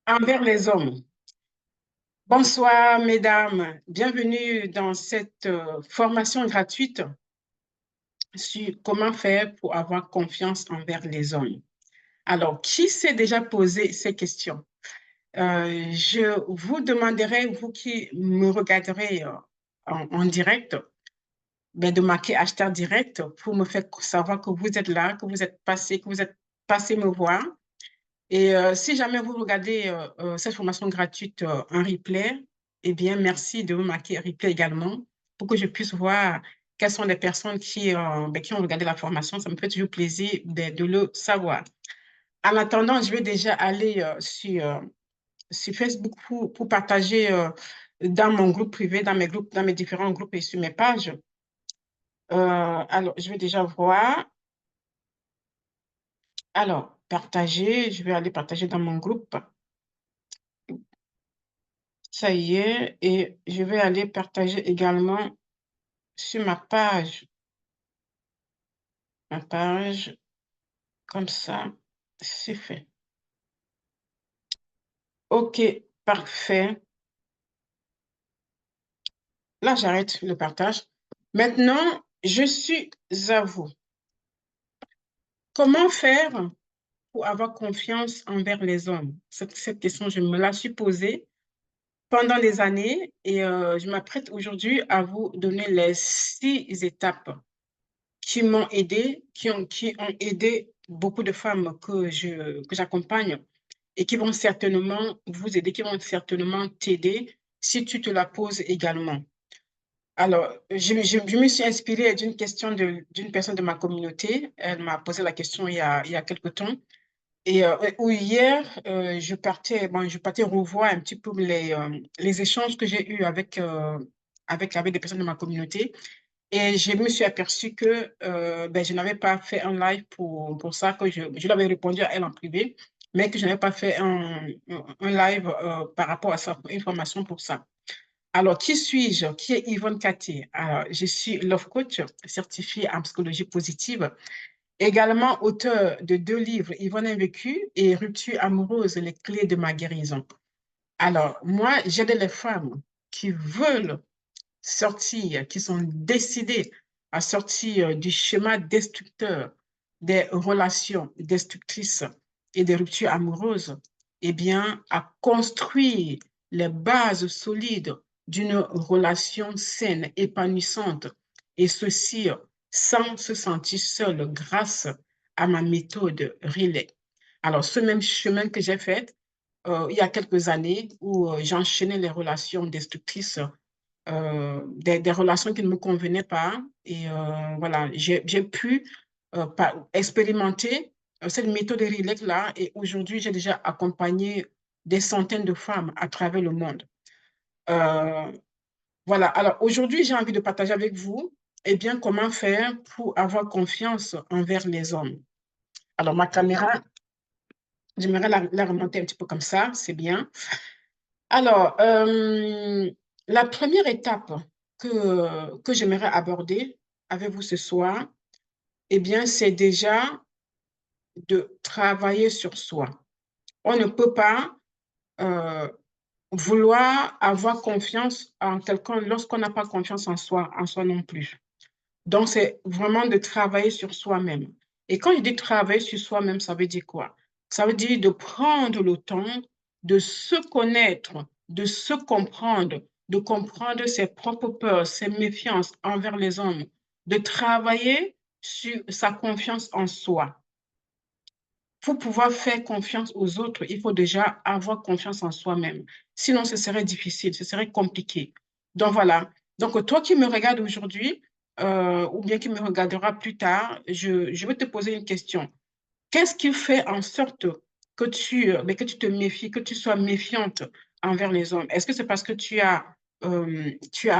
envers les hommes. Bonsoir, mesdames. Bienvenue dans cette formation gratuite sur comment faire pour avoir confiance envers les hommes. Alors, qui s'est déjà posé ces questions? Je vous demanderai, vous qui me regarderez en direct, de marquer hashtag direct pour me faire savoir que vous êtes là, que vous êtes passé me voir. Et si jamais vous regardez cette formation gratuite en replay, eh bien, merci de me marquer replay également pour que je puisse voir quelles sont les personnes qui ont regardé la formation. Ça me fait toujours plaisir de le savoir. En attendant, je vais déjà aller sur Facebook pour partager dans mon groupe privé, dans mes groupes, dans mes différents groupes et sur mes pages. Alors, je vais déjà voir. Alors, partager, je vais aller partager dans mon groupe. Ça y est, et je vais aller partager également sur ma page, comme ça, c'est fait. OK, parfait. Là, j'arrête le partage. Maintenant, je suis à vous. Comment faire pour avoir confiance envers les hommes? Cette question, je me la suis posée pendant des années et je m'apprête aujourd'hui à vous donner les 6 étapes qui m'ont aidé, qui ont aidé beaucoup de femmes que j'accompagne et qui vont certainement vous aider, qui vont certainement t'aider si tu te la poses également. Alors, je me suis inspirée d'une question d'une personne de ma communauté. Elle m'a posé la question il y a quelque temps. Et où hier, je partais revoir un petit peu les échanges que j'ai eus avec des personnes de ma communauté. Et je me suis aperçue que je n'avais pas fait un live pour ça, que je l'avais répondu à elle en privé, mais que je n'avais pas fait un live par rapport à ça, une formation pour ça. Alors, qui suis-je? Qui est Yvonne Cathy? Alors, je suis Love Coach certifiée en psychologie positive, également auteur de 2 livres, Yvonne Invécue et Rupture amoureuse, les clés de ma guérison. Alors, moi, j'aide les femmes qui veulent sortir, qui sont décidés à sortir du schéma destructeur des relations destructrices et des ruptures amoureuses, eh bien, à construire les bases solides d'une relation saine, épanouissante, et ceci sans se sentir seul grâce à ma méthode Relais. Alors, ce même chemin que j'ai fait il y a quelques années où j'enchaînais les relations destructrices des relations qui ne me convenaient pas. Et voilà, j'ai pu expérimenter cette méthode Relax-là. Et aujourd'hui, j'ai déjà accompagné des centaines de femmes à travers le monde. Euh, voilà, alors aujourd'hui, j'ai envie de partager avec vous eh bien, comment faire pour avoir confiance envers les hommes. Alors, ma caméra, j'aimerais la remonter un petit peu comme ça, c'est bien. Alors, la première étape que j'aimerais aborder avec vous ce soir, eh bien, c'est déjà de travailler sur soi. On ne peut pas euh, vouloir avoir confiance en quelqu'un lorsqu'on n'a pas confiance en soi non plus. Donc, c'est vraiment de travailler sur soi-même. Et quand je dis travailler sur soi-même, ça veut dire quoi? Ça veut dire de prendre le temps de se connaître, de se comprendre, de comprendre ses propres peurs, ses méfiances envers les hommes, de travailler sur sa confiance en soi. Pour pouvoir faire confiance aux autres, il faut déjà avoir confiance en soi-même. Sinon, ce serait difficile, ce serait compliqué. Donc voilà. Donc toi qui me regardes aujourd'hui, ou bien qui me regardera plus tard, je vais te poser une question. Qu'est-ce qui fait en sorte que tu te méfies, que tu sois méfiante envers les hommes? Est-ce que c'est parce que tu as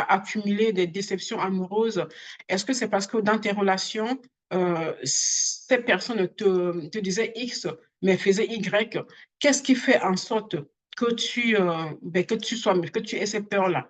accumulé des déceptions amoureuses? Est-ce que c'est parce que dans tes relations, ces personnes te disaient X, mais faisaient Y? Qu'est-ce qui fait en sorte que tu aies ces peurs-là?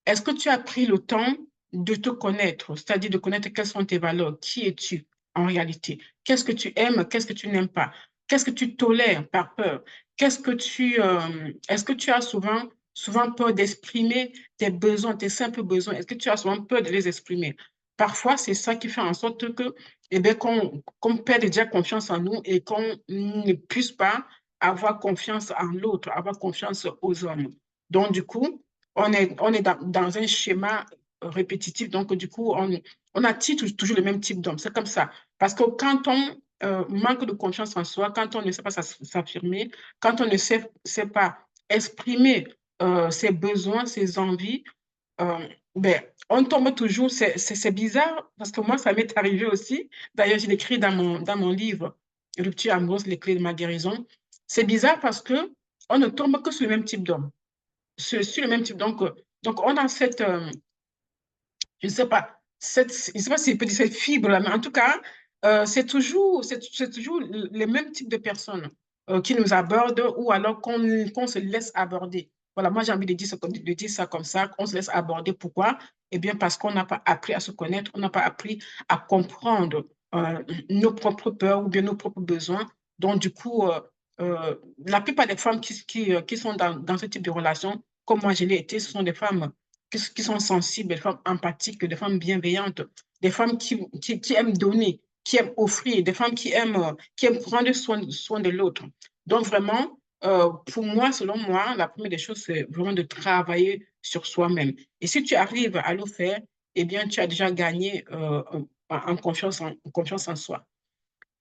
Est-ce que tu as pris le temps de te connaître, c'est-à-dire de connaître quelles sont tes valeurs? Qui es-tu en réalité? Qu'est-ce que tu aimes? Qu'est-ce que tu n'aimes pas? Qu'est-ce que tu tolères par peur? est-ce que tu as souvent peur d'exprimer tes besoins, tes simples besoins? Est-ce que tu as souvent peur de les exprimer? Parfois, c'est ça qui fait en sorte que, eh bien, qu'on perde déjà confiance en nous et qu'on ne puisse pas avoir confiance en l'autre, avoir confiance aux hommes. Donc, du coup, on est dans un schéma répétitif. Donc, du coup, on attire toujours le même type d'homme. C'est comme ça. Parce que quand on manque de confiance en soi, quand on ne sait pas s'affirmer, quand on ne sait pas exprimer ses besoins, ses envies, euh, ben, on tombe toujours, c'est bizarre, parce que moi, ça m'est arrivé aussi. D'ailleurs, j'ai écrit dans mon livre, Rupture amoureuse, les clés de ma guérison. C'est bizarre parce que on ne tombe que sur le même type d'homme. Sur le même type. Donc on a je ne sais pas, je ne sais pas si je peux dire cette fibre-là, mais en tout cas, c'est toujours les mêmes types de personnes qui nous abordent ou alors qu'on se laisse aborder. Voilà, moi j'ai envie de dire ça comme ça, qu'on se laisse aborder. Pourquoi? Eh bien, parce qu'on n'a pas appris à se connaître, on n'a pas appris à comprendre nos propres peurs ou bien nos propres besoins. Donc, du coup, la plupart des femmes qui sont dans ce type de relation, comme moi je l'ai été, ce sont des femmes qui sont sensibles, des femmes empathiques, des femmes bienveillantes, des femmes qui aiment donner, qui aiment offrir, des femmes qui aiment prendre soin de l'autre. Donc vraiment, pour moi, selon moi, la première des choses, c'est vraiment de travailler sur soi-même. Et si tu arrives à le faire, eh bien, tu as déjà gagné en confiance en soi.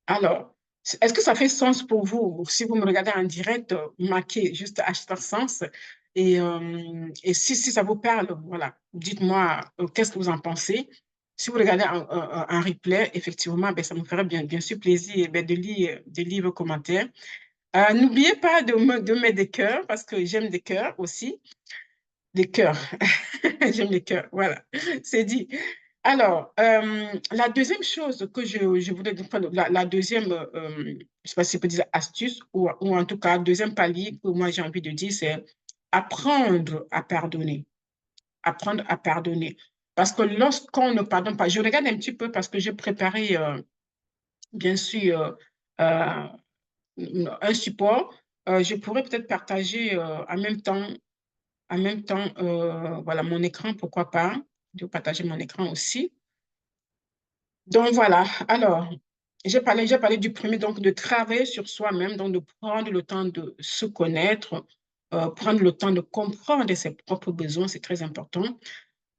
Alors, est-ce que ça fait sens pour vous? Si vous me regardez en direct, marquez juste hashtag sens. Et si ça vous parle, voilà, dites-moi qu'est-ce que vous en pensez. Si vous regardez un replay, effectivement, ben, ça me ferait bien sûr plaisir ben, de lire vos commentaires. N'oubliez pas de mettre des cœurs parce que j'aime des cœurs aussi. Des cœurs. J'aime les cœurs. Voilà, c'est dit. Alors, la deuxième chose que je voulais dire, enfin, la deuxième, je ne sais pas si je peux dire astuce, ou en tout cas, deuxième palier que moi j'ai envie de dire, c'est apprendre à pardonner. Apprendre à pardonner. Parce que lorsqu'on ne pardonne pas, je regarde un petit peu parce que j'ai préparé, bien sûr, un support. Je pourrais peut-être partager en même temps, voilà, mon écran, pourquoi pas, de partager mon écran aussi. Donc voilà, alors, j'ai parlé du premier, donc de travailler sur soi-même, donc de prendre le temps de se connaître, prendre le temps de comprendre ses propres besoins, c'est très important.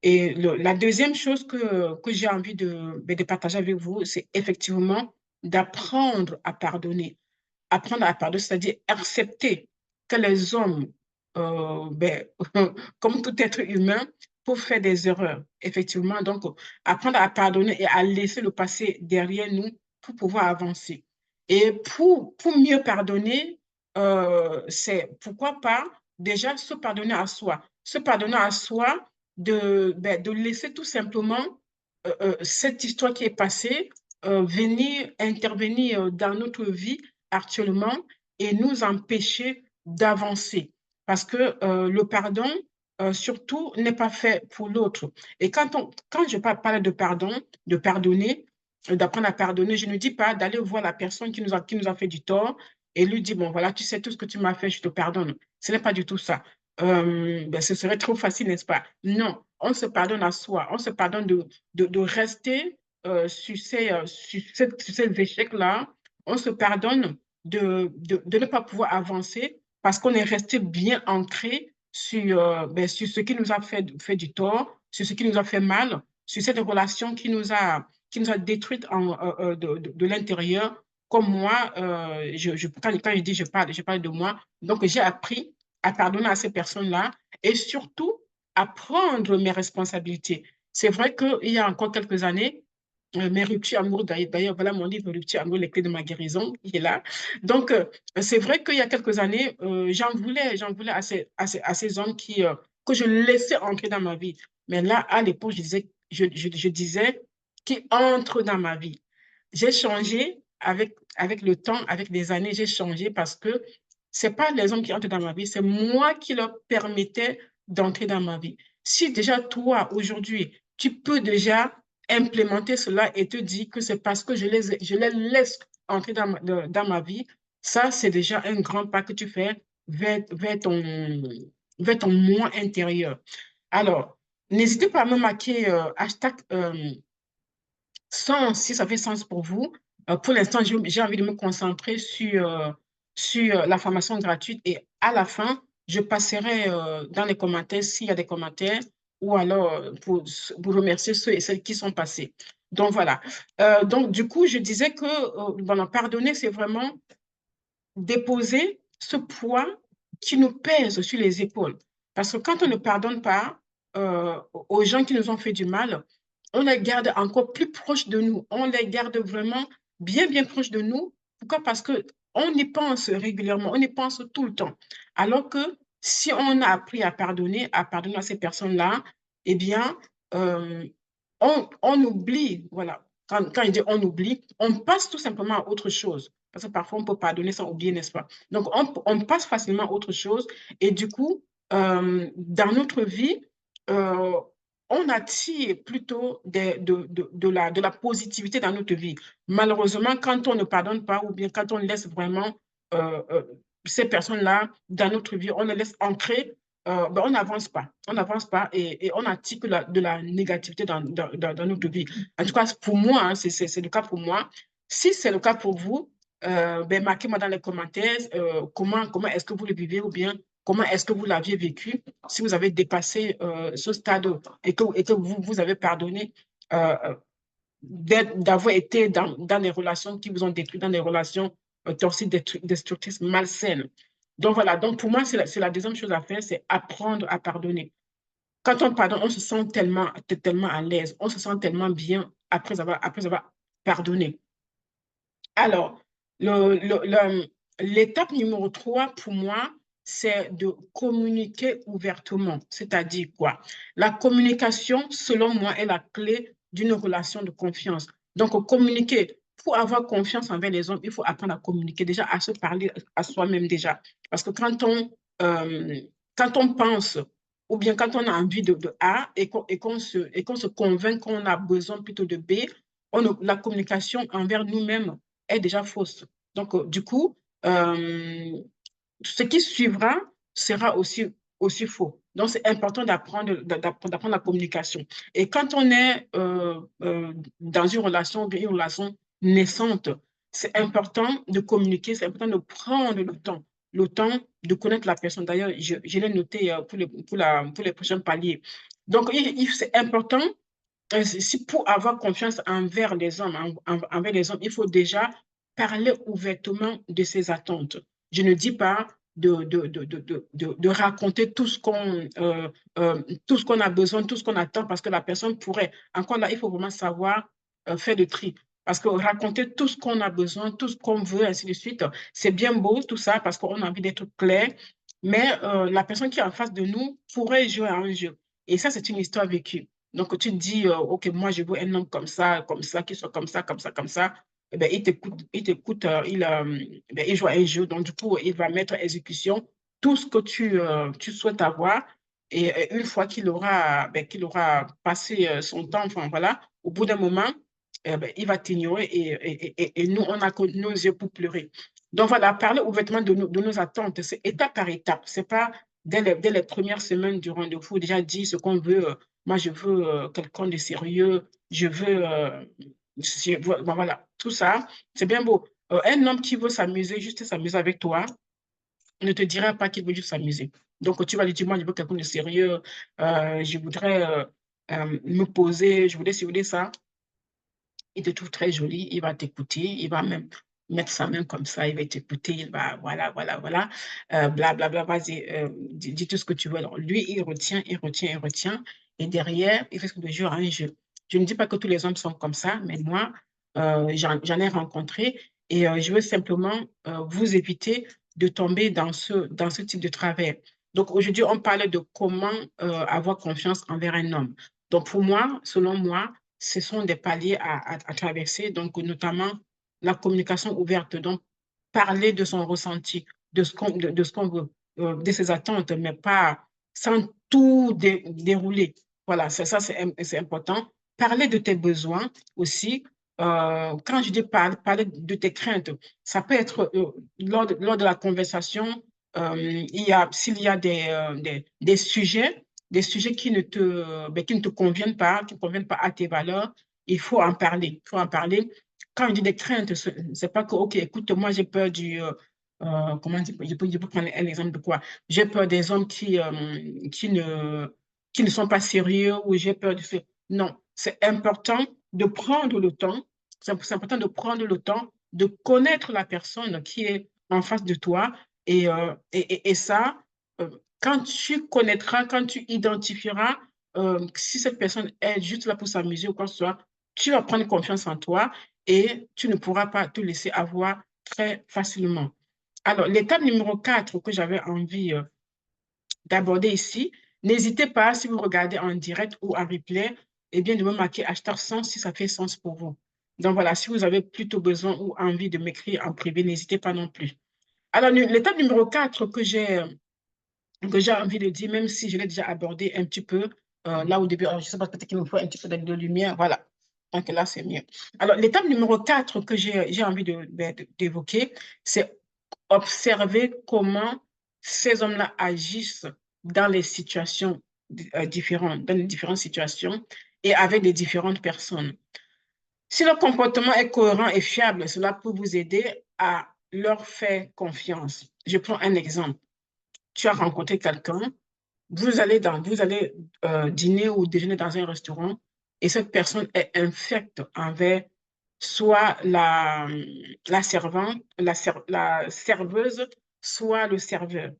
Et la deuxième chose que j'ai envie de partager avec vous, c'est effectivement d'apprendre à pardonner. Apprendre à pardonner, c'est-à-dire accepter que les hommes, ben, comme tout être humain, peuvent faire des erreurs, effectivement. Donc, apprendre à pardonner et à laisser le passé derrière nous pour pouvoir avancer. Et pour mieux pardonner, c'est pourquoi pas déjà se pardonner à soi. Se pardonner à soi de laisser tout simplement cette histoire qui est passée venir intervenir dans notre vie actuellement et nous empêcher d'avancer. Parce que le pardon, surtout, n'est pas fait pour l'autre. Et quand je parle de pardon, de pardonner, d'apprendre à pardonner, je ne dis pas d'aller voir la personne qui nous a fait du tort et lui dire, bon, voilà, tu sais tout ce que tu m'as fait, je te pardonne. Ce n'est pas du tout ça. Ben, ce serait trop facile, n'est-ce pas? Non, on se pardonne à soi, on se pardonne de rester sur ces échecs-là, on se pardonne de ne pas pouvoir avancer parce qu'on est resté bien ancré ben, sur ce qui nous a fait du tort, sur ce qui nous a fait mal, sur cette relation qui nous a détruite de l'intérieur. Comme moi, quand je dis je parle de moi. Donc, j'ai appris à pardonner à ces personnes-là et surtout à prendre mes responsabilités. C'est vrai qu'il y a encore quelques années, mes ruptures amoureuses, d'ailleurs, voilà mon livre Rupture amoureuses, les clés de ma guérison, il est là. Donc, c'est vrai qu'il y a quelques années, j'en voulais à ces hommes que je laissais entrer dans ma vie. Mais là, à l'époque, je disais qu'ils entrent dans ma vie. J'ai changé avec le temps, avec les années, j'ai changé parce que c'est pas les hommes qui entrent dans ma vie, c'est moi qui leur permettais d'entrer dans ma vie. Si déjà toi, aujourd'hui, tu peux déjà implémenter cela et te dire que c'est parce que je les laisse entrer dans ma vie, Ça, c'est déjà un grand pas que tu fais vers ton moi intérieur. Alors, n'hésitez pas à me marquer hashtag sens, si ça fait sens pour vous. Pour l'instant, j'ai envie de me concentrer sur la formation gratuite et à la fin, je passerai dans les commentaires s'il y a des commentaires ou alors pour remercier ceux et celles qui sont passés. Donc voilà. Donc du coup, je disais que voilà, pardonner, c'est vraiment déposer ce poids qui nous pèse sur les épaules. Parce que quand on ne pardonne pas aux gens qui nous ont fait du mal, on les garde encore plus proches de nous. On les garde vraiment bien, bien proches de nous. Pourquoi? Parce que on y pense régulièrement, on y pense tout le temps. Alors que si on a appris à pardonner à ces personnes-là, eh bien, euh, on oublie, voilà. Quand il dit on oublie, on passe tout simplement à autre chose. Parce que parfois, on peut pardonner sans oublier, n'est-ce pas? Donc, on passe facilement à autre chose. Et du coup, dans notre vie, euh, on attire plutôt de la positivité dans notre vie. Malheureusement, quand on ne pardonne pas ou bien quand on laisse vraiment euh, euh, ces personnes-là dans notre vie, on les laisse entrer, ben, on n'avance pas. On n'avance pas et on attire de la négativité dans notre vie. En tout cas, pour moi, hein, c'est le cas pour moi. Si c'est le cas pour vous, ben, marquez-moi dans les commentaires comment est-ce que vous le vivez ou bien comment est-ce que vous l'aviez vécu si vous avez dépassé ce stade et que vous avez pardonné d'avoir été dans des relations qui vous ont détruit, dans des relations toxiques, destructrices, malsaines. Donc voilà, donc pour moi, c'est la deuxième chose à faire, c'est apprendre à pardonner. Quand on pardonne, on se sent tellement à l'aise, on se sent tellement bien après avoir pardonné. Alors, l'étape numéro 3 pour moi, c'est de communiquer ouvertement. C'est-à-dire quoi? La communication, selon moi, est la clé d'une relation de confiance. Donc, communiquer. Pour avoir confiance envers les hommes, il faut apprendre à communiquer, déjà à se parler à soi-même déjà. Parce que quand on pense ou bien quand on a envie de A et qu'on se convainc qu'on a besoin plutôt de B, la communication envers nous-mêmes est déjà fausse. Donc, du coup, ce qui suivra sera aussi faux. Donc, c'est important d'apprendre la communication. Et quand on est dans une relation, une relation naissante, c'est important de communiquer, c'est important de prendre le temps de connaître la personne. D'ailleurs, je l'ai noté pour les prochains paliers. Donc, c'est important si pour avoir confiance envers les hommes, envers les hommes, il faut déjà parler ouvertement de ses attentes. Je ne dis pas de raconter tout ce qu'on a besoin, tout ce qu'on attend, parce que la personne pourrait. Encore là, il faut vraiment savoir faire le tri. Parce que raconter tout ce qu'on a besoin, tout ce qu'on veut, ainsi de suite, c'est bien beau, tout ça, parce qu'on a envie d'être clair, mais la personne qui est en face de nous pourrait jouer à un jeu. Et ça, c'est une histoire vécue. Donc, tu te dis, OK, moi, je veux un homme comme ça, qui soit comme ça, comme ça, comme ça. Eh ben, il t'écoute, ben, il joue à un jeu. Donc, du coup, il va mettre en exécution tout ce que tu souhaites avoir. Et une fois qu'il aura passé son temps, enfin, voilà, au bout d'un moment, ben, il va t'ignorer et nous, on a que nos yeux pour pleurer. Donc, voilà, parler ouvertement de nos attentes, c'est étape par étape. C'est pas dès les premières semaines du rendez-vous, déjà dire ce qu'on veut. Moi, je veux quelqu'un de sérieux. Je veux, bon, voilà, tout ça, c'est bien beau. Un homme qui veut s'amuser, juste s'amuser avec toi, ne te dira pas qu'il veut juste s'amuser. Donc, tu vas lui dire, moi, je veux quelqu'un de sérieux. Je voudrais me poser, je voudrais simuler ça. Il te trouve très jolie, il va t'écouter, il va même mettre sa main comme ça, il va t'écouter, il va, voilà, blablabla, vas-y, dis tout ce que tu veux. Alors, lui, il retient, et derrière, il risque de jouer à un jeu. Je ne dis pas que tous les hommes sont comme ça, mais moi, j'en ai rencontré et je veux simplement vous éviter de tomber dans ce type de travers. Donc, aujourd'hui, on parle de comment avoir confiance envers un homme. Donc, pour moi, selon moi, ce sont des paliers à traverser, donc notamment la communication ouverte, donc parler de son ressenti, de ce qu'on veut, de ses attentes, mais pas sans tout dérouler. Voilà, c'est important. Parler de tes besoins aussi, quand je dis parler de tes craintes, ça peut être lors de la conversation, s'il y a des sujets qui ne te conviennent pas, qui ne conviennent pas à tes valeurs, il faut en parler. Il faut en parler. Quand je dis des craintes, c'est pas que, OK, écoute, moi j'ai peur comment dire, je peux prendre un exemple de quoi? J'ai peur des hommes qui ne sont pas sérieux ou j'ai peur de ce. Non, c'est important de prendre le temps, c'est important de prendre le temps de connaître la personne qui est en face de toi et ça, quand tu connaîtras, quand tu identifieras si cette personne est juste là pour s'amuser ou quoi que ce soit, tu vas prendre confiance en toi et tu ne pourras pas te laisser avoir très facilement. Alors, l'étape numéro 4 que j'avais envie d'aborder ici, n'hésitez pas, si vous regardez en direct ou en replay, eh bien, de me marquer hashtag sens si ça fait sens pour vous. Donc voilà, si vous avez plutôt besoin ou envie de m'écrire en privé, n'hésitez pas non plus. Alors, l'étape numéro 4 que j'ai envie de dire, même si je l'ai déjà abordé un petit peu, là au début, alors, je ne sais pas, peut-être qu'il me faut un petit peu de lumière, voilà. Donc là, c'est mieux. Alors, l'étape numéro 4 que j'ai envie d'évoquer, c'est observer comment ces hommes-là agissent dans les situations différentes, dans les différentes situations et avec les différentes personnes. Si leur comportement est cohérent et fiable, cela peut vous aider à leur faire confiance. Je prends un exemple. Tu as rencontré quelqu'un, vous allez dîner ou déjeuner dans un restaurant et cette personne est infecte envers soit la servante, la serveuse, soit le serveur,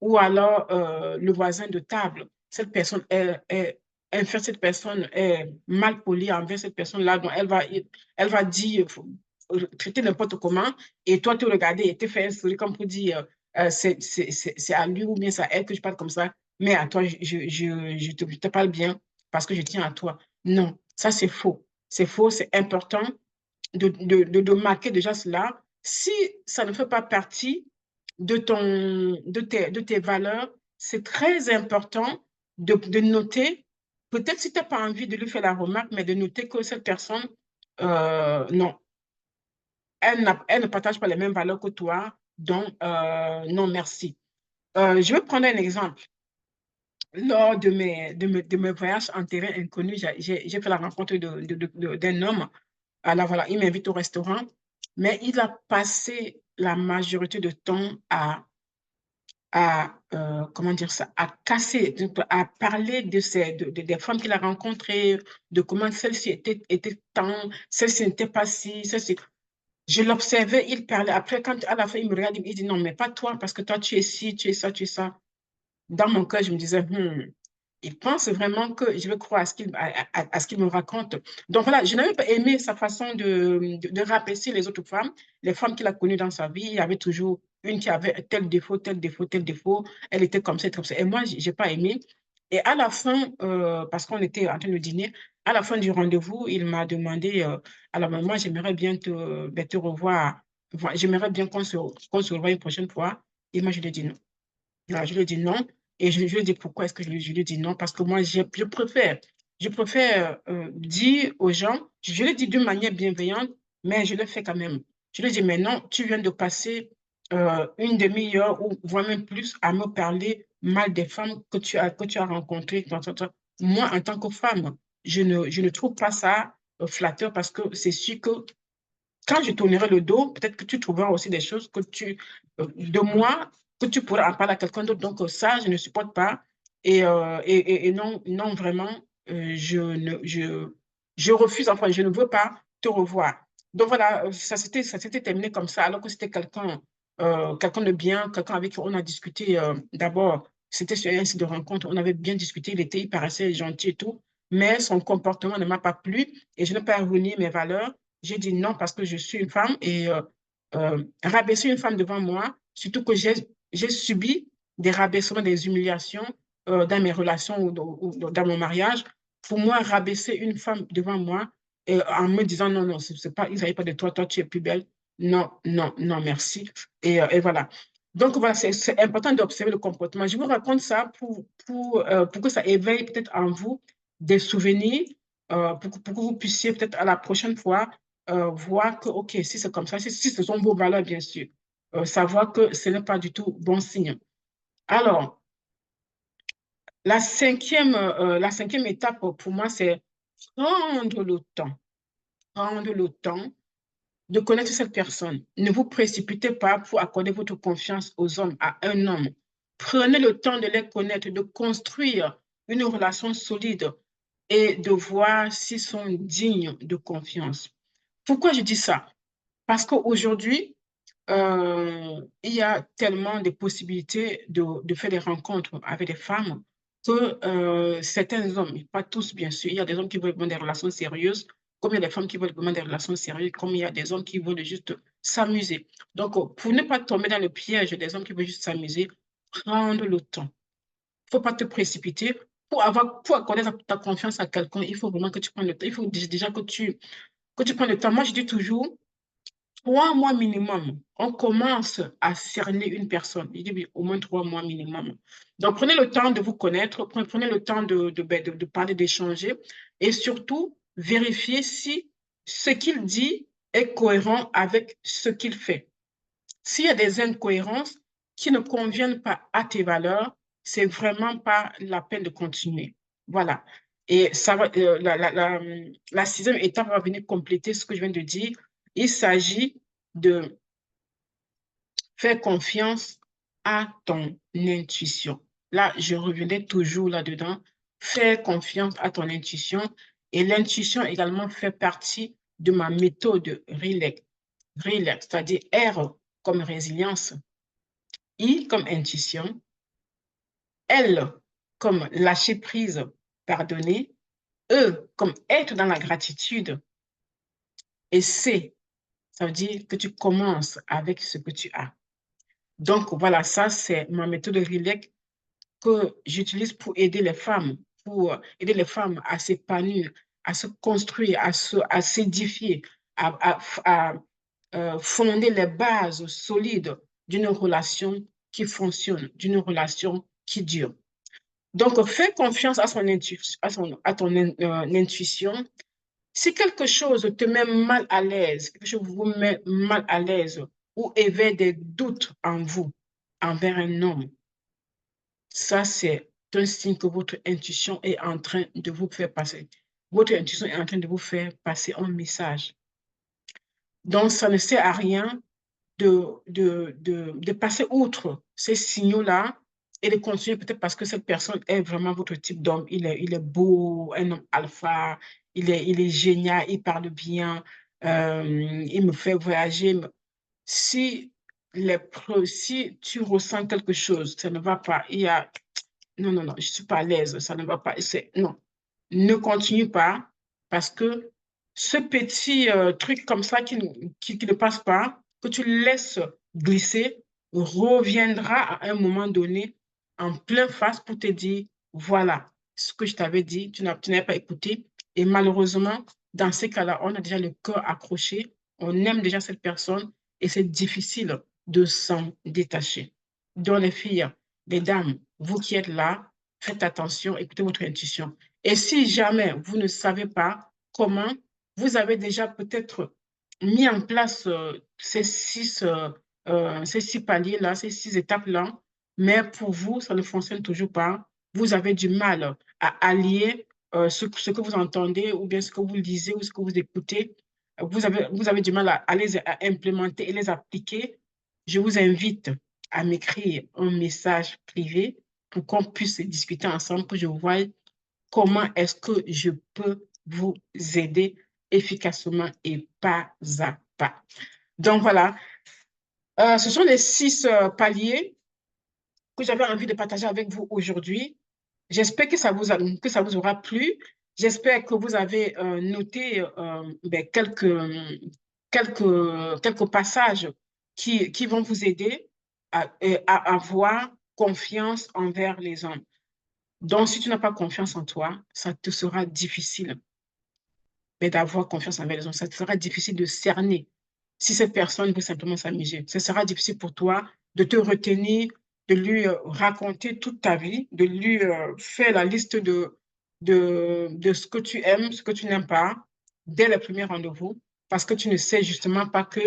ou alors le voisin de table. Cette personne infecte, cette personne est mal polie envers cette personne-là, donc elle va dire, traiter n'importe comment, et toi, tu regardes et tu fais un sourire comme pour dire, c'est à lui ou bien c'est à elle que je parle comme ça, mais à toi, je te parle bien parce que je tiens à toi. Non, ça c'est faux. C'est faux, c'est important de marquer déjà cela. Si ça ne fait pas partie de tes valeurs, c'est très important de noter, peut-être si tu n'as pas envie de lui faire la remarque, mais de noter que cette personne, non, elle ne partage pas les mêmes valeurs que toi, donc non, merci. Je vais prendre un exemple. Lors de mes voyages en terrain inconnu, j'ai fait la rencontre d'un homme. Alors voilà, il m'invite au restaurant, mais il a passé la majorité du temps comment dire ça, à casser, à parler des femmes qu'il a rencontrées, de comment celle-ci était tant, celle-ci n'était pas si, celle-ci. Je l'observais, il parlait. Après, quand à la fin, il me regarde, il dit non, mais pas toi, parce que toi, tu es ci, tu es ça, tu es ça. Dans mon cœur, je me disais, il pense vraiment que je vais croire à ce qu'il me raconte. Donc voilà, je n'avais pas aimé sa façon de rabaisser les autres femmes, les femmes qu'il a connues dans sa vie. Il y avait toujours une qui avait tel défaut, tel défaut, tel défaut. Elle était comme ça, comme ça. Et moi, je n'ai pas aimé. Et à la fin, parce qu'on était en train de dîner, à la fin du rendez-vous, il m'a demandé, alors moi, j'aimerais bien te revoir. J'aimerais bien qu'on se revoie une prochaine fois. Et moi, je lui ai dit non. Alors, je lui ai dit non. Et je lui ai dit pourquoi est-ce que je lui ai dit non? Parce que moi, je préfère dire aux gens, je l'ai dit d'une manière bienveillante, mais je le fais quand même. Je lui ai dit, mais non, tu viens de passer une demi-heure ou voire même plus à me parler mal des femmes que tu as rencontrées. Moi, en tant que femme, je ne trouve pas ça flatteur parce que c'est sûr que quand je tournerai le dos, peut-être que tu trouveras aussi des choses de moi que tu pourras en parler à quelqu'un d'autre. Donc, ça, je ne supporte pas. Et non, non, vraiment, je refuse, enfin, je ne veux pas te revoir. Donc, voilà, ça s'était terminé comme ça, alors que c'était quelqu'un de bien, quelqu'un avec qui on a discuté d'abord. C'était sur un site de rencontre, on avait bien discuté, il paraissait gentil et tout, mais son comportement ne m'a pas plu et je n'ai pas renié mes valeurs. J'ai dit non parce que je suis une femme et rabaisser une femme devant moi, surtout que j'ai subi des rabaissements, des humiliations dans mes relations ou dans mon mariage. Pour moi, rabaisser une femme devant moi en me disant non, non, c'est pas, il ne s'agit pas de toi, toi tu es plus belle. Non, non, non, merci. Et voilà. Donc voilà, c'est important d'observer le comportement. Je vous raconte ça pour que ça éveille peut-être en vous des souvenirs, pour que vous puissiez peut-être à la prochaine fois voir que, OK, si c'est comme ça, si ce sont vos valeurs, bien sûr, savoir que ce n'est pas du tout bon signe. Alors, la cinquième étape pour moi, c'est prendre le temps, prendre le temps de connaître cette personne. Ne vous précipitez pas pour accorder votre confiance aux hommes, à un homme. Prenez le temps de les connaître, de construire une relation solide et de voir s'ils sont dignes de confiance. Pourquoi je dis ça? Parce qu'aujourd'hui, il y a tellement de possibilités de faire des rencontres avec des femmes que certains hommes, pas tous bien sûr, il y a des hommes qui veulent vraiment des relations sérieuses, comme il y a des femmes qui veulent vraiment des relations sérieuses, comme il y a des hommes qui veulent juste s'amuser. Donc, pour ne pas tomber dans le piège des hommes qui veulent juste s'amuser, prendre le temps. Il ne faut pas te précipiter. Pour accorder ta confiance à quelqu'un, il faut vraiment que tu prennes le temps. Il faut déjà que tu prennes le temps. Moi, je dis toujours, 3 mois minimum, on commence à cerner une personne. Il dit oui, au moins 3 mois minimum. Donc, prenez le temps de vous connaître, prenez le temps de parler, d'échanger et surtout, vérifiez si ce qu'il dit est cohérent avec ce qu'il fait. S'il y a des incohérences qui ne conviennent pas à tes valeurs, c'est vraiment pas la peine de continuer. Voilà. Et ça va, la sixième étape va venir compléter ce que je viens de dire. Il s'agit de faire confiance à ton intuition. Là, je revenais toujours là-dedans. Faire confiance à ton intuition. Et l'intuition également fait partie de ma méthode RELEC. RELEC, c'est-à-dire R comme résilience, I comme intuition, L comme lâcher prise, pardonner, E comme être dans la gratitude et C, ça veut dire que tu commences avec ce que tu as. Donc voilà, ça c'est ma méthode RELEC que j'utilise pour aider les femmes à s'épanouir, à se construire, à s'édifier, à fonder les bases solides d'une relation qui fonctionne, d'une relation qui dure. Donc, fais confiance à, à ton intuition. Si quelque chose te met mal à l'aise, quelque chose vous met mal à l'aise ou éveille des doutes en vous envers un homme, ça, c'est un signe que votre intuition est en train de vous faire passer. Votre intuition est en train de vous faire passer un message. Donc, ça ne sert à rien de passer outre ces signaux-là et de continuer peut-être parce que cette personne est vraiment votre type d'homme. Il est beau, un homme alpha, il est génial, il parle bien, il me fait voyager. Si, si tu ressens quelque chose, ça ne va pas, il y a non, non, non, je ne suis pas à l'aise, ça ne va pas. Non, ne continue pas parce que ce petit truc comme ça qui ne passe pas, que tu laisses glisser, reviendra à un moment donné en plein face pour te dire, voilà, ce que je t'avais dit, tu n'avais pas écouté. Et malheureusement, dans ces cas-là, on a déjà le cœur accroché, on aime déjà cette personne et c'est difficile de s'en détacher. Donc les filles, les dames, vous qui êtes là, faites attention, écoutez votre intuition. Et si jamais vous ne savez pas comment, vous avez déjà peut-être mis en place ces six paliers-là, ces 6 étapes-là, mais pour vous, ça ne fonctionne toujours pas. Vous avez du mal à allier ce que vous entendez ou bien ce que vous lisez ou ce que vous écoutez. Vous avez du mal à implémenter et les appliquer. Je vous invite à m'écrire un message privé pour qu'on puisse discuter ensemble, que je voie comment est-ce que je peux vous aider efficacement et pas à pas. Donc voilà, ce sont les 6 paliers que j'avais envie de partager avec vous aujourd'hui. J'espère que que ça vous aura plu. J'espère que vous avez noté ben, quelques passages qui vont vous aider à avoir confiance envers les hommes. Donc, si tu n'as pas confiance en toi, ça te sera difficile d'avoir confiance envers les autres. Ça te sera difficile de cerner si cette personne veut simplement s'amuser. Ce sera difficile pour toi de te retenir, de lui raconter toute ta vie, de lui faire la liste de ce que tu aimes, ce que tu n'aimes pas, dès le premier rendez-vous. parce que tu ne sais justement pas que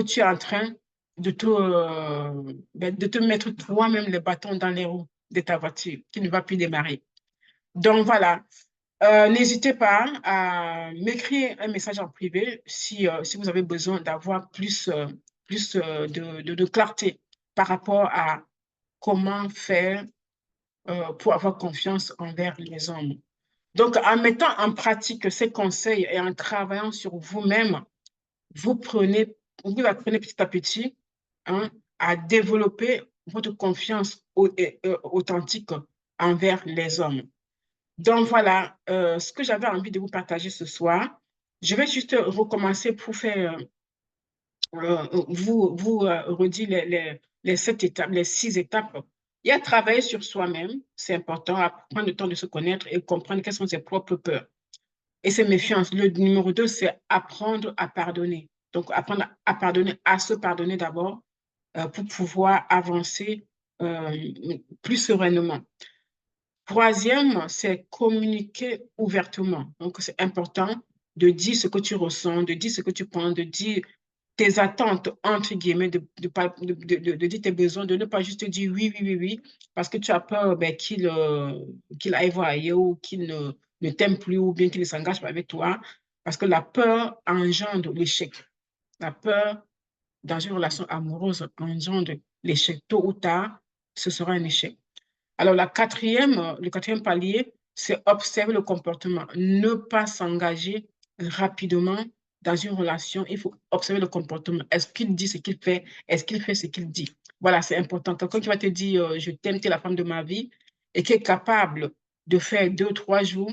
tu es en train de te mettre toi-même les bâtons dans les roues de ta voiture qui ne va plus démarrer. Donc voilà. N'hésitez pas à m'écrire un message en privé si vous avez besoin d'avoir plus de clarté par rapport à comment faire pour avoir confiance envers les hommes. Donc, en mettant en pratique ces conseils et en travaillant sur vous-même, vous prenez, vous apprenez petit à petit, hein, à développer votre confiance authentique envers les hommes. Donc voilà ce que j'avais envie de vous partager ce soir. Je vais juste recommencer pour faire vous redire les 7 étapes, les 6 étapes. Il y a travailler sur soi-même, c'est important, à prendre le temps de se connaître et comprendre quelles sont ses propres peurs et ses méfiances. Le numéro 2, c'est apprendre à pardonner. Donc, apprendre à pardonner, à se pardonner d'abord pour pouvoir avancer euh, plus sereinement. Troisième, c'est communiquer ouvertement. Donc, c'est important de dire ce que tu ressens, de dire ce que tu penses, de dire tes attentes, entre guillemets, de dire tes besoins, de ne pas juste dire oui, oui, oui, oui, parce que tu as peur ben, qu'il aille voir ailleurs ou qu'il ne t'aime plus ou bien qu'il ne s'engage pas avec toi, parce que la peur engendre l'échec. La peur dans une relation amoureuse engendre l'échec. Tôt ou tard, ce sera un échec. Alors, le quatrième palier, c'est observer le comportement. Ne pas s'engager rapidement dans une relation. Il faut observer le comportement. Est-ce qu'il dit ce qu'il fait? Est-ce qu'il fait ce qu'il dit? Voilà, c'est important. Quelqu'un qui va te dire, je t'aime, tu es la femme de ma vie, et qui est capable de faire 2, 3 jours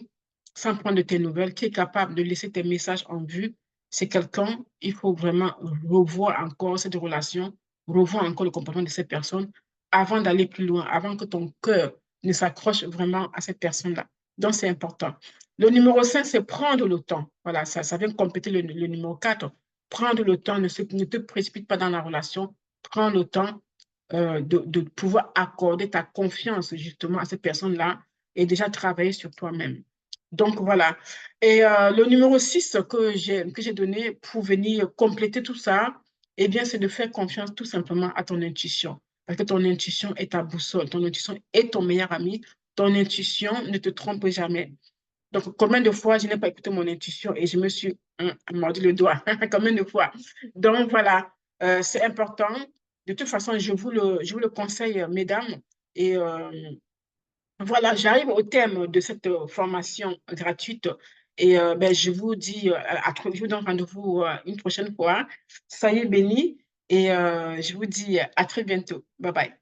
sans prendre de tes nouvelles, qui est capable de laisser tes messages en vue, c'est quelqu'un, il faut vraiment revoir encore cette relation, revoir encore le comportement de cette personne avant d'aller plus loin, avant que ton cœur ne s'accroche vraiment à cette personne-là. Donc, c'est important. Le numéro 5, c'est prendre le temps. Voilà, ça vient compléter le numéro 4. Prendre le temps, ne te précipite pas dans la relation. Prends le temps de pouvoir accorder ta confiance justement à cette personne-là et déjà travailler sur toi-même. Donc, voilà. Et le numéro 6 que j'ai donné pour venir compléter tout ça, eh bien, c'est de faire confiance tout simplement à ton intuition. Parce que ton intuition est ta boussole, ton intuition est ton meilleur ami, ton intuition ne te trompe jamais. Donc, combien de fois je n'ai pas écouté mon intuition et je me suis mordu le doigt? Combien de fois? Donc, voilà, c'est important. De toute façon, je vous le conseille, mesdames. Et voilà, j'arrive au thème de cette formation gratuite. Et ben, je vous dis, je vous donne rendez-vous une prochaine fois. Soyez bénis et je vous dis à très bientôt. Bye bye.